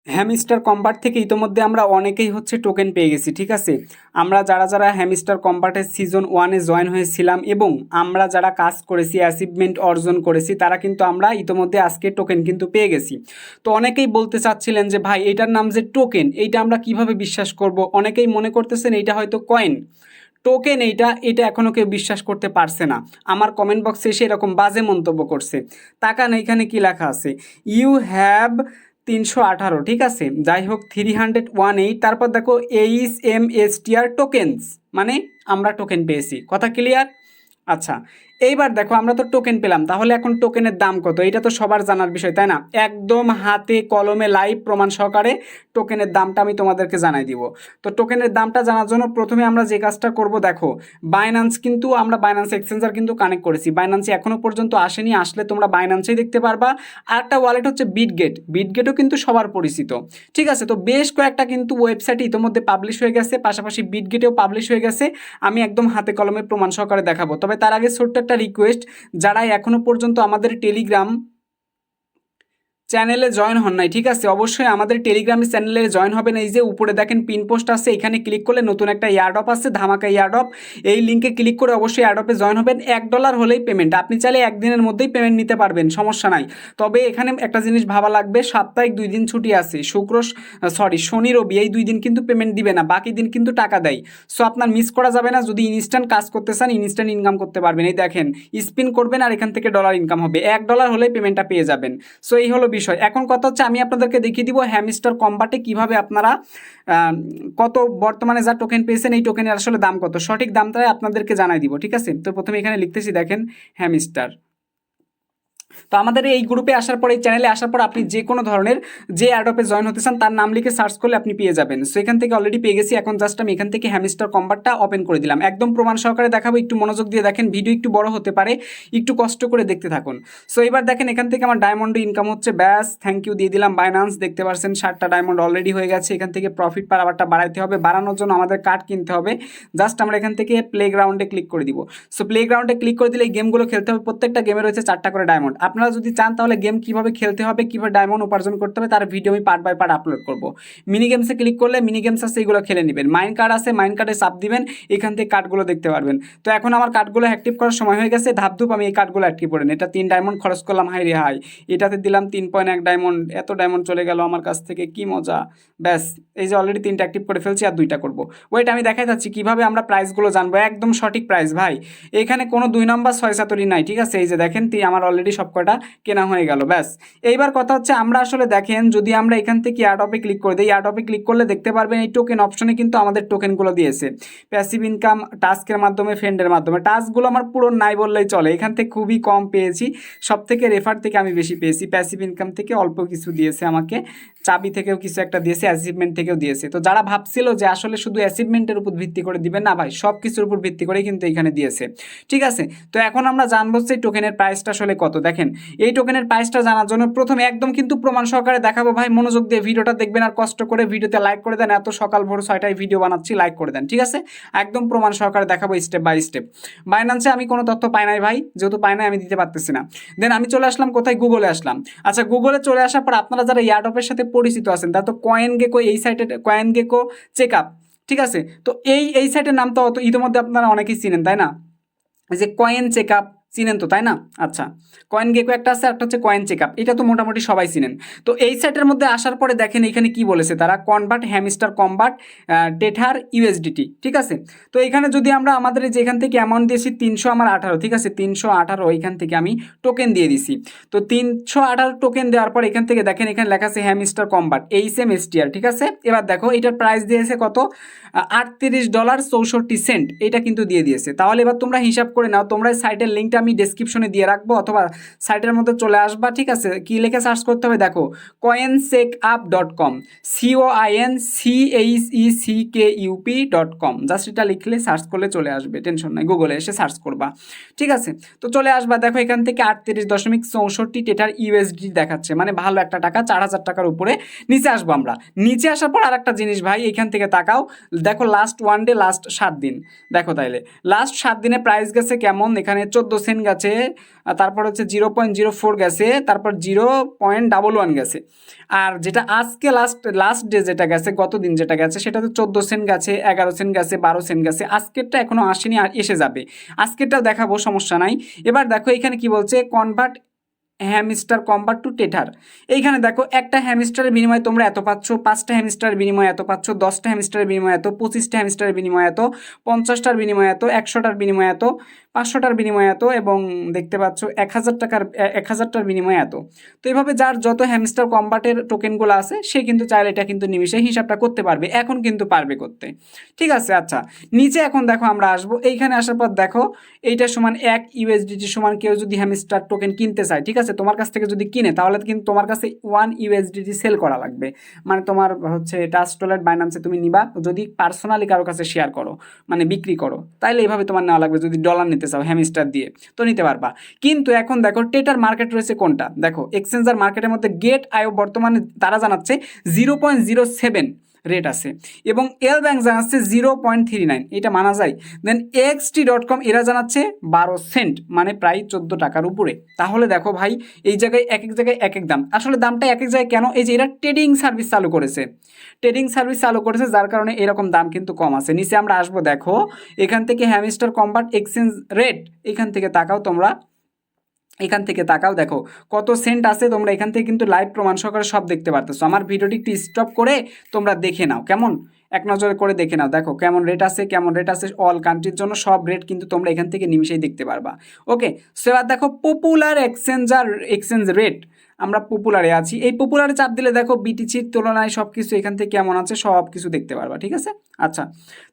Hamster combat থেকে ইতোমধ্যে আমরা অনেকেই হচ্ছে টোকেন পেয়ে গেছি, ঠিক আছে। আমরা যারা যারা হ্যামস্টার কম্বাটের সিজন 1-এ জয়েন হয়েছিলাম এবং আমরা যারা কাজ করেছি, অ্যাচিভমেন্ট অর্জন করেছি, তারা কিন্তু আমরা ইতোমধ্যে আজকে টোকেন কিন্তু পেয়ে গেছি। তো অনেকেই বলতে চাচ্ছিলেন যে ভাই এটার নাম যে টোকেন, এইটা আমরা কিভাবে বিশ্বাস করব। অনেকেই মনে করতেছেন এইটা হয়তো কয়েন, টোকেন এইটা এটা এখনও কেউ বিশ্বাস করতে পারছে না। আমার কমেন্ট বক্সে এসে এরকম বাজে মন্তব্য করছে। তাকান এখানে কি লেখা আছে, ইউ হ্যাভ 318, ঠিক আছে, যাই হোক 318, তারপর দেখো HMSTR টোকেন্স, মানে আমরা টোকেন পেয়েছি। কথা ক্লিয়ার? আচ্ছা, এইবার দেখো আমরা তো টোকেন পেলাম, তাহলে এখন টোকেনের দাম কত, এটা তো সবার জানার বিষয়, তাই না? একদম হাতে কলমে লাইভ প্রমাণ সহকারে টোকেনের দামটা আমি তোমাদেরকে জানাই দিব। তো টোকেনের দামটা জানার জন্য প্রথমে আমরা যে কাজটা করব, দেখো বাইন্যান্স, কিন্তু আমরা বাইন্যান্স এক্সচেঞ্জার কিন্তু কানেক্ট করেছি। বাইন্যান্সে এখনও পর্যন্ত আসেনি, আসলে তোমরা বাইন্যান্সেই দেখতে পারবা। আর একটা ওয়ালেট হচ্ছে বিটগেট, বিটগেটও কিন্তু সবার পরিচিত, ঠিক আছে। তো বেশ কয়েকটা কিন্তু ওয়েবসাইট ইতোমধ্যে পাবলিশ হয়ে গেছে, পাশাপাশি বিটগেটেও পাবলিশ হয়ে গেছে। আমি একদম হাতে কলমে প্রমাণ সহকারে দেখাবো। তবে তার আগে ছোট্ট একটা রিকোয়েস্ট, যারা এখনো পর্যন্ত আমাদের টেলিগ্রাম চ্যানেলে জয়েন হন নাই, ঠিক আছে, অবশ্যই আমাদের টেলিগ্রামের চ্যানেলে জয়েন হবেন। এই যে উপরে দেখেন পিন পোস্ট আছে, এখানে ক্লিক করলে নতুন একটা ইয়ারড্রপ আছে, ধামাকা ইয়ারড্রপ। এই লিঙ্কে ক্লিক করে অবশ্যই ইয়ারড্রপে জয়েন হবেন। $1 হলেই পেমেন্ট, আপনি চাইলে একদিনের মধ্যেই পেমেন্ট নিতে পারবেন, সমস্যা নাই। তবে এখানে একটা জিনিস ভাবা লাগবে, সাপ্তাহিক 2 দিন ছুটি আছে, শনি রবি, এই 2 দিন কিন্তু পেমেন্ট দিবে না, বাকি দিন কিন্তু টাকা দেয়। সো আপনার মিস করা যাবে না। যদি ইনস্ট্যান্ট কাজ করতে চান, ইনস্ট্যান্ট ইনকাম করতে পারবেন। এই দেখেন স্পিন করবেন আর এখান থেকে ডলার ইনকাম হবে, $1 হলেই পেমেন্টটা পেয়ে যাবেন। সো এই হলো বিষয়। এখন কথা হচ্ছে আমি আপনাদেরকে দেখিয়ে দিব হ্যামস্টার কম্বাটে কিভাবে আপনারা কত বর্তমানে যা টোকেন পেয়েছেন, এই টোকেনের আসলে দাম কত, সঠিক দামটাই আপনাদেরকে জানাই দিব, ঠিক আছে। তো প্রথমে এখানে লিখতেছি, দেখেন হ্যামস্টার। তো আমাদের এই গ্রুপে আসার পর, এই চ্যানেলে আসার পর আপনি যে কোনো ধরনের যে অ্যাডপে জয়েন হতে চান তার নাম লিখে সার্চ করলে আপনি পেয়ে যাবেন। সো এখান থেকে অলরেডি পেয়ে গেছি। এখন জাস্ট আমি এখান থেকে হ্যামস্টার কম্বাটটা ওপেন করে দিলাম, একদম প্রমাণ সহকারে দেখাবো, একটু মনোযোগ দিয়ে দেখেন। ভিডিও একটু বড় হতে পারে, একটু কষ্ট করে দেখতে থাকুন। সো এবার দেখেন এখান থেকে আমার ডায়মন্ড ইনকাম হচ্ছে, ব্যাস থ্যাংক ইউ দিয়ে দিলাম বাইন্যান্স। দেখতে পাচ্ছেন 60টা ডায়মন্ড অলরেডি হয়ে গেছে। এখান থেকে প্রফিট পার আবারটা বাড়াইতে হবে, বাড়ানোর জন্য আমাদের কার্ড কিনতে হবে। জাস্ট আমরা এখান থেকে প্লে গ্রাউন্ডে ক্লিক করে দিব। সো প্লে গ্রাউন্ডে ক্লিক করে দিলে এই গেমগুলো খেলতে হবে। প্রত্যেকটা গেমে রয়েছে 4টা করে ডায়মন্ড। আপনারা যদি চান তাহলে গেম কিভাবে খেলতে হবে, কিভাবে ডায়মন্ড উপার্জন করতে হবে, তার ভিডিও আমি পার্ট বাই পার্ট আপলোড করব। মিনি গেমসে ক্লিক করলে মিনি গেমস আছে, এগুলো খেলে নেবেন। মাইন্ড কার্ড আছে, মাইন্ড কার্ডে চাপ দিবেন, এখান থেকে কার্ডগুলো দেখতে পারবেন। তো এখন আমার কার্ডগুলো অ্যাক্টিভ করার সময় হয়ে গেছে, ধাপধুপ আমি এই কার্ডগুলো অ্যাক্টিভ করেন। এটা 3 ডায়মন্ড খরচ করলাম, হাই রে হাই। এটাতে দিলাম 3.1 ডায়মন্ড, এত ডায়মন্ড চলে গেল আমার কাছ থেকে, কি মজা। ব্যাস এই যে অলরেডি 3টা অ্যাক্টিভ করে ফেলছি, আর 2টা করবো। ওইটা আমি দেখাই যাচ্ছি কিভাবে আমরা প্রাইসগুলো জানবো, একদম সঠিক প্রাইস ভাই। এখানে কোনো 2 নম্বর 6 নাই, ঠিক আছে। এই যে দেখেন আমার অলরেডি সব কটা কেনা হয়ে গেল, ব্যাস। এইবার কথা হচ্ছে আমরা আসলে দেখেন, যদি আমরা এখান থেকে এয়ারড্রপে ক্লিক করে দিই, এয়ারড্রপে ক্লিক করলে দেখতে পারবেন এই টোকেন অপশনে কিন্তু আমাদের টোকেনগুলো দিয়েছে। প্যাসিভ ইনকাম, টাস্কের মাধ্যমে, ফ্রেন্ডের মাধ্যমে। টাস্কগুলো আমার পুরো নাই বললেই চলে, এখান থেকে খুবই কম পেয়েছি। সব থেকে রেফার থেকে আমি বেশি পেয়েছি, প্যাসিভ ইনকাম থেকে অল্প কিছু দিয়েছে আমাকে, চাবি থেকেও কিছু একটা দিয়েছে, অ্যাচিভমেন্ট থেকেও দিয়েছে। তো যারা ভাবছিল যে আসলে শুধু অ্যাচিভমেন্টের উপর ভিত্তি করে দিবেন, না ভাই, সব কিছুর উপর ভিত্তি করেই কিন্তু এখানে দিয়েছে, ঠিক আছে। তো এখন আমরা জানবো যে টোকেনের প্রাইসটা আসলে কত। দেখেন এই টোকেনের প্রাইসটা জানার জন্য প্রথমে একদম কিন্তু প্রমাণ সহকারে দেখাবো ভাই, মনোযোগ দিয়ে ভিডিওটা দেখবেন আর কষ্ট করে ভিডিওতে লাইক করে দেন। এত সকাল ভোর 6টায় ভিডিও বানাচ্ছি, লাইক করে দেন, ঠিক আছে। একদম প্রমাণ সহকারে দেখাবো স্টেপ বাই স্টেপ। বাইন্যান্সে আমি কোনো তথ্য পাই নাই ভাই, যেহেতু পাই নাই আমি দিতে পারতেছি না। দেন আমি চলে আসলাম কোথায়, গুগলে আসলাম। আচ্ছা, গুগলে চলে আসার পর আপনারা যারা ইয়ারড্রপের সাথে পরিচিত আছেন, তারা তো কয়েন গেকো, এই সাইটে কয়েন গেকো চেক আপ, ঠিক আছে। তো এই সাইটের নাম তো ইতিমধ্যে আপনারা অনেকেই চিনেন, তাই না? এই যে কয়েন চেক আপ চিনেন তো, তাই না? আচ্ছা, কয়েন গেকো একটা আছে, একটা হচ্ছে কয়েন চেক আপ, এটা তো মোটামুটি সবাই চিনেন। তো এই সাইটের মধ্যে আসার পরে দেখেন এখানে কি বলেছে তারা, convert hamster combat Tether USDT, ঠিক আছে। তো এখানে যদি আমরা আমাদের যে এখান থেকে অ্যামাউন্ট দিয়েছি 318, ঠিক আছে, 318, এখান থেকে আমি টোকেন দিয়ে দিছি। তো 318 টোকেন দেওয়ার পর এখান থেকে দেখেন এখানে লেখা আছে হ্যামস্টার কম্বাট HMSTR, ঠিক আছে। এবার দেখো এটার প্রাইস দিয়েছে কত, $38.64, এটা কিন্তু দিয়ে দিয়েছে। তাহলে এবার তোমরা হিসাব করে নাও, তোমরা সাইটের লিঙ্কটা আমি ডেসক্রিপশনে দিয়ে রাখবো, অথবা সাইটের মধ্যে চলে আসবা, ঠিক আছে। কি লিখে সার্চ করতে হবে, দেখো coincheckup.com, COINCHECKUP.com, জাস্ট এটা লিখলে সার্চ করলে চলে আসবে, টেনশন নাই, গুগলে এসে সার্চ করবা, ঠিক আছে। তো চলে আসবা, দেখো এখান থেকে 38.64 টেথার ইউএসডি দেখাচ্ছে, মানে ভালো একটা টাকা, 4,000 টাকার উপরে। নিচে আসবো আমরা, নিচে আসার পর আর একটা জিনিস ভাই, এখান থেকে তাকাও, দেখো লাস্ট 1 ডে, লাস্ট 7 দিন, দেখো তাইলে লাস্ট 7 দিনে প্রাইস গেছে কেমন, এখানে 14 সেন্ট সেন্ট গেছে, তারপর হচ্ছে 0.04 গেছে, তারপর 0.11 গেছে। আর যেটা আজকে লাস্ট ডে যেটা গেছে, গত দিন যেটা গেছে, সেটা তো 14 সেন্ট গেছে, 11 সেন্ট গেছে, 12 সেন্ট গেছে। আজকেরটা এখনও আসেনি, আর এসে যাবে। আজকেরটাও দেখাবো, সমস্যা নাই। এবার দেখো এখানে কি বলছে, কনভার্ট হ্যামস্টার কম্বার টু টেথার। এইখানে দেখো একটা হ্যামস্টারের বিনিময়ে তোমরা এত পাচ্ছ, 5টা হ্যামস্টারের বিনিময়ে এত পাচ্ছ, 10টা হ্যামস্টারের বিনিময়ে এত, 25টা হ্যামস্টারের বিনিময়ে এত, 50টার বিনিময়ে এত, 100টার বিনিময়ে এত, 500টার বিনিময়ে এত, এবং দেখতে পাচ্ছ 1000টার বিনিময়ে এত। তো এইভাবে যার যত হ্যামস্টার কম্বার্টের টোকেনগুলো আছে সে কিন্তু চাইলে এটা কিন্তু নিমিশে হিসাবটা করতে পারবে, এখন কিন্তু পারবে করতে। ঠিক আছে, আচ্ছা নিচে এখন দেখো আমরা আসবো, এইখানে আসার পর দেখো এইটা সমান 1 ইউএসডিটি সমান, কেউ যদি হ্যামস্টার টোকেন কিনতে চায়, ঠিক আছে, তোমার কাছ থেকে যদি কিনে, তাহলে কিন্তু তোমার কাছে 1 ইউএসডিটি সেল করা লাগবে। মানে তোমার হচ্ছে ট্রাস্ট ওয়ালেট বাইন্যান্সে তুমি নিবা, যদি পার্সোনালি কারো কাছে শেয়ার করো, মানে বিক্রি করো, তাইলে এইভাবে তোমার নেওয়া লাগবে। যদি ডলার নিতে চাও হ্যামস্টার দিয়ে তো নিতে পারবা। কিন্তু এখন দেখো টেটার মার্কেট রয়েছে কোনটা, দেখো এক্সচেঞ্জার মার্কেটের মধ্যে গেট আইও বর্তমানে তারা জানাচ্ছে 0.07 রেট আছে, এবং এল ব্যাংক জানাচ্ছে 0.39, এটা মানা যায়। দেন এক্সটি.কম এরা জানাচ্ছে 12 সেন্ট, মানে প্রায় 14 টাকার উপরে। তাহলে দেখো ভাই এই জায়গায় এক এক জায়গায় এক এক দাম, আসলে দামটা এক এক জায়গায় কেন, এই যে এরা ট্রেডিং সার্ভিস চালু করেছে, যার কারণে এরকম দাম কিন্তু কম আছে। নিচে আমরা আসবো, দেখো এখান থেকে হ্যামস্টার কম্বার্ট এক্সচেঞ্জ রেট, এখান থেকে তাকাও তোমরা, এখান থেকে তাকাও, দেখো কত সেন্ট আছে, তোমরা এখান থেকে কিন্তু লাইভ প্রমাণ সহকারে সব দেখতে পারতেছো। আমার ভিডিওটি একটু স্টপ করে তোমরা দেখে নাও, কেমন এক নজরে করে দেখে নাও, দেখো কেমন রেট আছে অল কান্ট্রির জন্য, সব রেট কিন্তু তোমরা এখান থেকে নিমিশেই দেখতে পারবা। ওকে, সো এবার দেখো পপুলার এক্সচেঞ্জ রেট, আমরা পপুলারে আছি, এই পপুলারে চাপ দিলে দেখো বিটিসির তুলনায় সব কিছু এখান থেকে কেমন আছে সব কিছু দেখতে পারবা। ঠিক আছে, আচ্ছা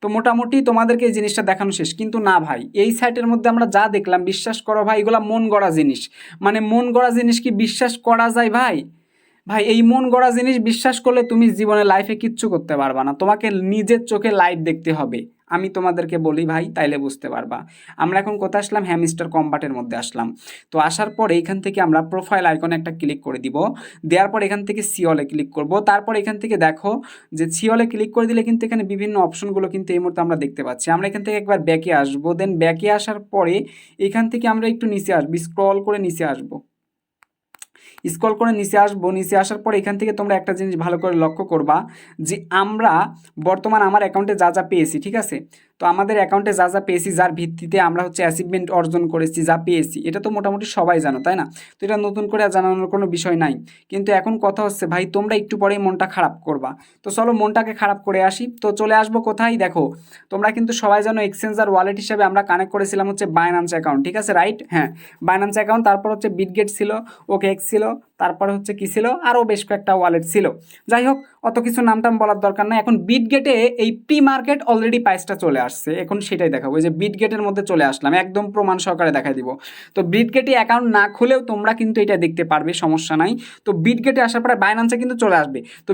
তো মোটামুটি তোমাদেরকে এই জিনিসটা দেখানো শেষ, কিন্তু না ভাই এই সাইটের মধ্যে আমরা যা দেখলাম, বিশ্বাস করো ভাই এগুলা মন গড়া জিনিস। মানে মন গড়া জিনিস কি বিশ্বাস করা যায় ভাই? ভাই এই মন গড়া জিনিস বিশ্বাস করলে তুমি জীবনে লাইফে কিচ্ছু করতে পারবা না, তোমাকে নিজের চোখে লাইট দেখতে হবে। আমি তোমাদেরকে বলি ভাই, তাইলে বুঝতে পারবা। আমরা এখন কোথায় আসলাম, হ্যামস্টার কম্বাটের মধ্যে আসলাম। তো আসার পর এইখান থেকে আমরা প্রোফাইল আইকনে একটা ক্লিক করে দিব, দেওয়ার পর এখান থেকে সিওলে ক্লিক করব। তারপর এখান থেকে দেখো যে সিওলে ক্লিক করে দিলে কিন্তু এখানে বিভিন্ন অপশনগুলো কিন্তু এই মুহূর্তে আমরা দেখতে পাচ্ছি। আমরা এখান থেকে একবার ব্যাকে আসবো, দেন ব্যাকে আসার পরে এখান থেকে আমরা একটু নিচে আসবো, স্ক্রল করে নিচে আসবো, নিচে আসার পর এখান থেকে তোমরা একটা জিনিস ভালো করে লক্ষ্য করবা, যে আমরা বর্তমান আমার অ্যাকাউন্টে যা যা পেয়েছি, ঠিক আছে, তো আমাদের অ্যাকাউন্টে যা যা পেয়েছি, যার ভিত্তিতে আমরা হচ্ছে অ্যাচিভমেন্ট অর্জন করেছি, যা পেয়েছি, এটা তো মোটামুটি সবাই জানো, তাই না? তো এটা নতুন করে জানানোর কোনো বিষয় নাই। কিন্তু এখন কথা হচ্ছে ভাই, তোমরা একটু পরেই মনটা খারাপ করবা। তো চলো মনটাকে খারাপ করে আসি। তো চলে আসবো কোথায়, দেখো তোমরা কিন্তু সবাই জানো এক্সচেঞ্জার ওয়ালেট হিসেবে আমরা কানেক্ট করেছিলাম হচ্ছে বাইন্যান্স অ্যাকাউন্ট, ঠিক আছে, রাইট? হ্যাঁ, বাইন্যান্স অ্যাকাউন্ট, তারপর হচ্ছে বিটগেট ছিল, ওকেএক্স ছিল, তারপরে হচ্ছে কি ছিল, আরও বেশ কয়েকটা ওয়ালেট ছিল। যাই হোক, অত কিছু নামটাম বলার দরকার নাই। এখন বিটগেটে এই প্রি মার্কেট অলরেডি প্রাইসটা চলে আসছে, এখন সেটাই দেখাবো। ওই যে বিটগেটের মধ্যে চলে আসলাম, একদম প্রমাণ সহকারে দেখাই দিব। তো বিটগেটে অ্যাকাউন্ট না খুলেও তোমরা কিন্তু এটা দেখতে পারবে, সমস্যা নাই। তো বিটগেটে আসার পরে বাইন্যান্সে কিন্তু চলে আসবে। তো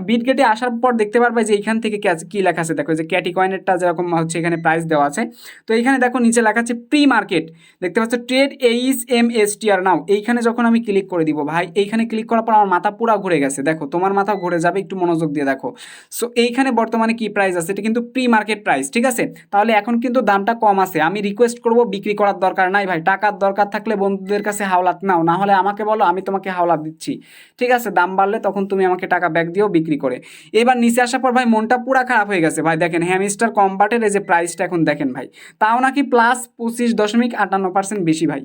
বিটগেটে আসার পর দেখতে পারবে যে এইখান থেকে কী লেখা আছে, দেখো যে ক্যাটি কয়েনেরটা যেরকম হচ্ছে এখানে প্রাইস দেওয়া আছে। তো এইখানে দেখো নিচে লেখা আছে প্রি মার্কেট, দেখতে পাচ্ছ ট্রেড HMSTR নাও। এইখানে যখন আমি ক্লিক করে দিব ভাই, এইখানে ক্লিক করার পর আমার মাথা পুরো ঘুরে গেছে। দেখো তোমার মাথা ঘুরে যাবে, একটু মনোযোগ দিয়ে দেখো। সো এইখানে বর্তমানে কি প্রাইস আছে, এটা কিন্তু প্রি মার্কেট প্রাইস, ঠিক আছে। তাহলে এখন কিন্তু দামটা কম আছে। আমি রিকোয়েস্ট করব, বিক্রি করার দরকার নাই ভাই, টাকার দরকার থাকলে বন্ধুদের কাছে হাওলাত নাও, না হলে আমাকে বলো, আমি তোমাকে হাওলাত দিচ্ছি, ঠিক আছে। দাম বাড়লে তখন তুমি আমাকে টাকা ব্যাক দিও বিক্রি করে। এবার নিচে আসার পর ভাই মনটা পুরা খারাপ হয়ে গেছে ভাই। দেখেন হ্যামস্টার কম্বাটের এই যে প্রাইসটা এখন দেখেন ভাই, তাও নাকি প্লাস 25.58% বেশি ভাই।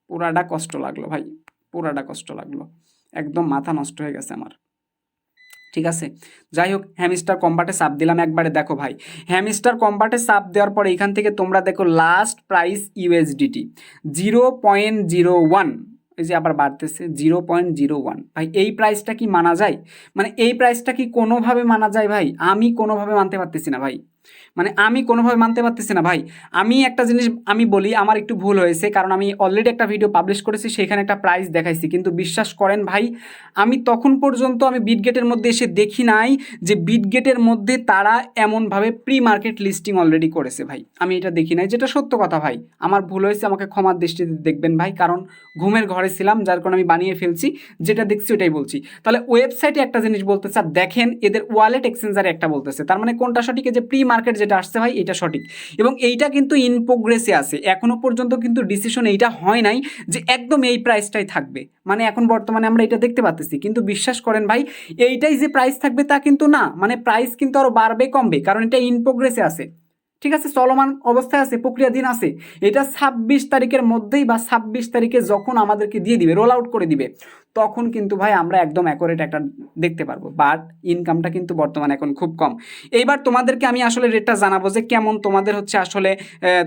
পুরাটা কষ্ট লাগলো ভাই, পুরাটা কষ্ট লাগলো, একদম মাথা নষ্ট হয়ে গেছে আমার। ঠিক আছে, যাই হোক হ্যামস্টার কম্বাটে চাপ দিলাম একবারে। দেখো ভাই হ্যামস্টার কম্বাটে চাপ দেওয়ার পরে এখান থেকে তোমরা দেখো লাস্ট প্রাইস USDT 0.01, এই যে আবার বাড়তেছে 0.01। ভাই এই প্রাইসটা কি মানা যায়? মানে এই প্রাইসটা কি কোনোভাবে মানা যায় ভাই? আমি কোনোভাবে মানতে পারতেছি না ভাই, মানে আমি কোনোভাবে মানতে পারতেছি না ভাই। আমি একটা জিনিস আমি বলি, আমার একটু ভুল হয়েছে, কারণ আমি অলরেডি একটা ভিডিও পাবলিশ করেছি, সেখানে একটা প্রাইস দেখাইছি, কিন্তু বিশ্বাস করেন ভাই, আমি তখন পর্যন্ত আমি বিটগেটের মধ্যে এসে দেখি নাই যে বিটগেটের মধ্যে তারা এমনভাবে প্রি মার্কেট লিস্টিং অলরেডি করেছে ভাই, আমি এটা দেখি নাই, যেটা সত্য কথা ভাই। আমার ভুল হয়েছে, আমাকে ক্ষমার দৃষ্টিতে দেখবেন ভাই, কারণ ঘুমের ঘরে ছিলাম, যার কারণে আমি বানিয়ে ফেলছি, যেটা দেখছি ওটাই বলছি। তাহলে ওয়েবসাইটে একটা জিনিস বলতেছে, আর দেখেন এদের ওয়ালেট এক্সচেঞ্জারে একটা বলতেছে, তার মানে কোনটা সঠিক, যে প্রি মার্কেট যেটা আসছে ভাই এটা সঠিক, এবং এইটা কিন্তু ইন প্রোগ্রেসে আছে, এখনো পর্যন্ত কিন্তু ডিসিশন এইটা হয় নাই যে একদম এই প্রাইসটাই থাকবে। মানে এখন বর্তমানে আমরা এটা দেখতে পাচ্ছি, কিন্তু বিশ্বাস করেন ভাই এইটাই যে প্রাইস থাকবে তা কিন্তু না, মানে প্রাইস কিন্তু আরো বাড়বে কমবে, কারণ এটা ইন প্রোগ্রেসে আছে, ঠিক আছে, চলমান অবস্থায় আছে, প্রক্রিয়াধীন আছে। এটা 26 তারিখের মধ্যেই বা 26 তারিখে যখন আমাদেরকে দিয়ে দিবে, রোল আউট করে দিবে, তখন কিন্তু ভাই আমরা একদম অ্যাকোরেট একটা দেখতে পারবো, বাট ইনকামটা কিন্তু বর্তমানে এখন খুব কম। এইবার তোমাদেরকে আমি আসলে রেটটা জানাবো যে কেমন তোমাদের হচ্ছে আসলে,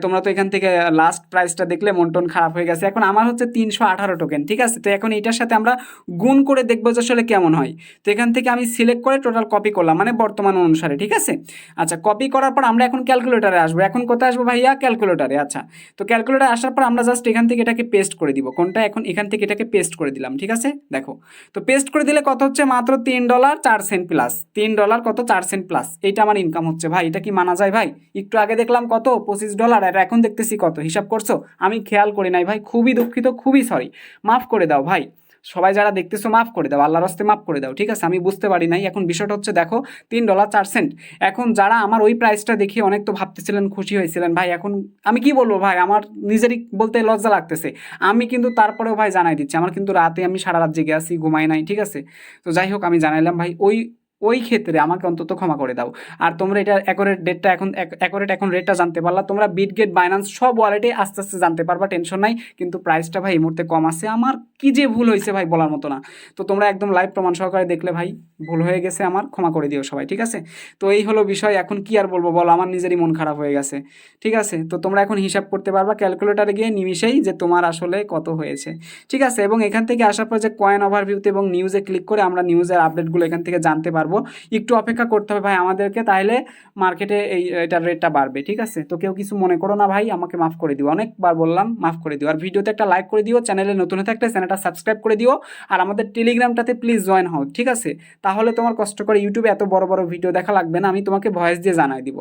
তোমরা তো এখান থেকে লাস্ট প্রাইসটা দেখলে মন টন খারাপ হয়ে গেছে। এখন আমার হচ্ছে 318 টোকেন, ঠিক আছে, তো এখন এইটার সাথে আমরা গুণ করে দেখবো যে আসলে কেমন হয়। তো এখান থেকে আমি সিলেক্ট করে টোটাল কপি করলাম, মানে বর্তমান অনুসারে, ঠিক আছে। আচ্ছা, কপি করার পর আমরা এখন ক্যালকুলেটারে আসবো। এখন কোথায় আসবো ভাইয়া? ক্যালকুলেটারে। আচ্ছা, তো ক্যালকুলেটারে আসার পর আমরা জাস্ট এখান থেকে এটাকে পেস্ট করে দিব। কোনটা? এখন এখান থেকে এটাকে পেস্ট করে দিলাম, ঠিক আছে। দেখো, তো পেস্ট করে দিলে কত হচ্ছে? মাত্র $3.04 প্লাস, $3 কত 4 সেন্ট প্লাস, এইটা আমার ইনকাম হচ্ছে ভাই। এটা কি মানা যায় ভাই? একটু আগে দেখলাম কত, $25, আর এখন দেখতেছি কত, হিসাব করছো? আমি খেয়াল করি নাই ভাই, খুবই দুঃখিত, খুবই সরি, মাফ করে দাও ভাই। সবাই যারা দেখতেছো মাফ করে দাও, আল্লাহর হস্তে মাফ করে দাও, ঠিক আছে, আমি বুঝতে পারি নাই। এখন বিষয়টা হচ্ছে দেখো, $3.04। এখন যারা আমার ওই প্রাইসটা দেখে অনেক তো ভাবতেছিলেন, খুশি হয়েছিলেন ভাই, এখন আমি কি বলবো ভাই, আমার নিজেরই বলতে লজ্জা লাগতেছে। আমি কিন্তু তারপরেও ভাই জানাই দিচ্ছি, আমার কিন্তু রাতে আমি সারা রাত জেগে আছি, ঘুমাই নাই, ঠিক আছে। তো যাই হোক, আমি জানাইলাম ভাই, ওই ওই ক্ষেত্রে আমাকে অন্তত ক্ষমা করে দাও। আর তোমরা এটা অ্যাকোরেট ডেটটা এখন অ্যাকোরেট এখন রেটটা জানতে পারলা, তোমরা বিটগেট, বাইন্যান্স সব ওয়ালেটে আস্তে আস্তে জানতে পারবা, টেনশন নাই। কিন্তু প্রাইসটা ভাই এই মুহূর্তে কম আছে, আমার কি যে ভুল হয়েছে ভাই বলার মতো না। তো তোমরা একদম লাইভ প্রমাণ সহকারে দেখলে ভাই, ভুল হয়ে গেছে আমার, ক্ষমা করে দিও সবাই, ঠিক আছে। তো এই হলো বিষয়, এখন কি আর বলবো বলো, আমার নিজেরই মন খারাপ হয়ে গেছে, ঠিক আছে। তো তোমরা এখন হিসাব করতে পারবা ক্যালকুলেটারে গিয়ে নিমিশেই যে তোমার আসলে কত হয়েছে, ঠিক আছে। এবং এখান থেকে আসার পর যে কয়েন ওভারভিউতে এবং নিউজে ক্লিক করে আমরা নিউজের আপডেটগুলো এখান থেকে জানতে পারবো। একটু অপেক্ষা করতে হবে ভাই আমাদেরকে, তাহলে মার্কেটে এটার রেটটা বাড়বে, ঠিক আছে। তো কেউ কিছু মনে করো না ভাই, আমাকে মাফ করে দিও, অনেকবার বললাম, মাফ করে দিও। আর ভিডিওতে একটা লাইক করে দিও, চ্যানেলে নতুন হয়ে থাকলে চ্যানেলটা সাবস্ক্রাইব করে দিও, আর আমাদের টেলিগ্রামটাতে প্লিজ জয়েন হও, ঠিক আছে। তাহলে তোমার কষ্ট করে ইউটিউবে এত বড় বড় ভিডিও দেখা লাগবে না, আমি তোমাকে ভয়েস দিয়ে জানাই দিব।